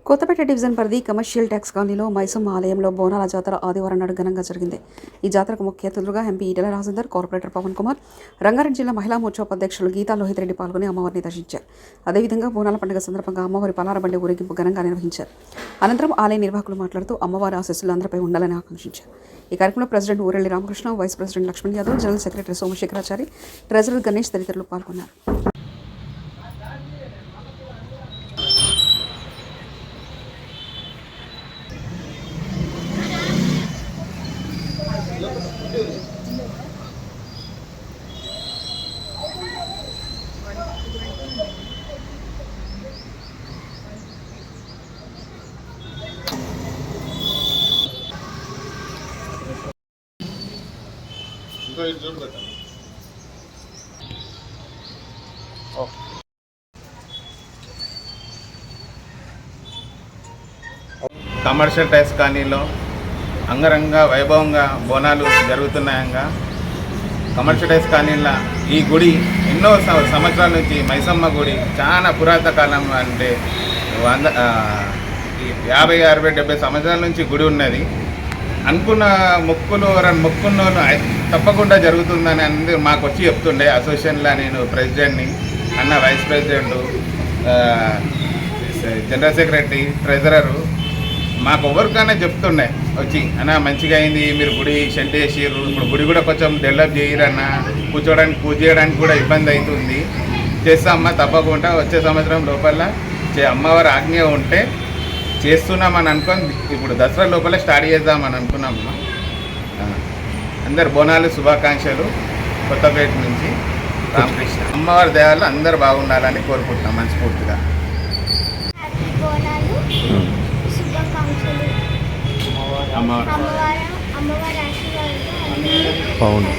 Kothapeta division పరిధి commercial tax కాలనీలో మైసమ్మ ఆలయంలో బోనాల జాతర ఆదివారం నాడు ఘనంగా జరిగింది. ఈ జాతరకు ముఖ్య అతిథులుగా ఎంపీ ఈటెల రాజేందర్, కార్పొరేటర్ పవన్ కుమార్, రంగారెడ్డి జిల్లా మహిళా మోర్చా ఉపాధ్యక్షులు గీతా లోహిత్ రెడ్డి పాల్గొని అమ్మవారిని దర్శించారు. అదేవిధంగా బోనాల పండుగ సందర్భంగా అమ్మవారి పలారబండి ఊరేగింపు ఘనంగా నిర్వహించారు. అనంతరం ఆలయ నిర్వాహకులు మాట్లాడుతూ అమ్మవారి ఆశీస్సులు అందరిపై ఉండాలని ఆకాంక్షించారు. ఈ కార్యక్రమంలో president Urelli Ramakrishna, vice president Lakshman Yadav, general secretary Somasekharachari, treasurer Ganesh తదితరులు పాల్గొన్నారు. కమర్షియల్ ట్యాక్స్ కాలనీలో అంగరంగ వైభవంగా బోనాలు జరుగుతున్నాయంగా కమర్షియల్ ట్యాక్స్ కాలనీలో ఈ గుడి ఎన్నో సంవత్సరాల నుంచి మైసమ్మ గుడి చాలా పురాతన కాలం అంటే 50, 60, 70 సంవత్సరాల నుంచి గుడి ఉన్నది. అనుకున్న మొక్కున్న తప్పకుండా జరుగుతుందని అందరూ మాకు వచ్చి చెప్తుండే. అసోసియేషన్లో నేను ప్రెసిడెంట్ని, అన్న vice president, general secretary, treasurer మాకు ఎవరికైనా చెప్తుండే వచ్చి, అన్న మంచిగా అయింది, మీరు గుడి షెడ్ వేసిర్రు, ఇప్పుడు గుడి కూడా కొంచెం డెవలప్ చేయరన్న, కూర్చోడానికి పూజ చేయడానికి కూడా ఇబ్బంది అవుతుంది, చేస్తామమ్మా తప్పకుండా వచ్చే సంవత్సరం లోపల అమ్మవారి ఆజ్ఞ ఉంటే చేస్తున్నామని అనుకొని ఇప్పుడు దసరా లోపల స్టార్ట్ చేద్దామని అనుకున్నామమ్మా. అందరు బోనాలు శుభాకాంక్షలు. కొత్తపేట నుంచి రామకృష్ణ. అమ్మవారి దయాలు అందరు బాగుండాలని కోరుకుంటున్నాం మనస్ఫూర్తిగా. అమ్మవారి ఆశీర్వాదం.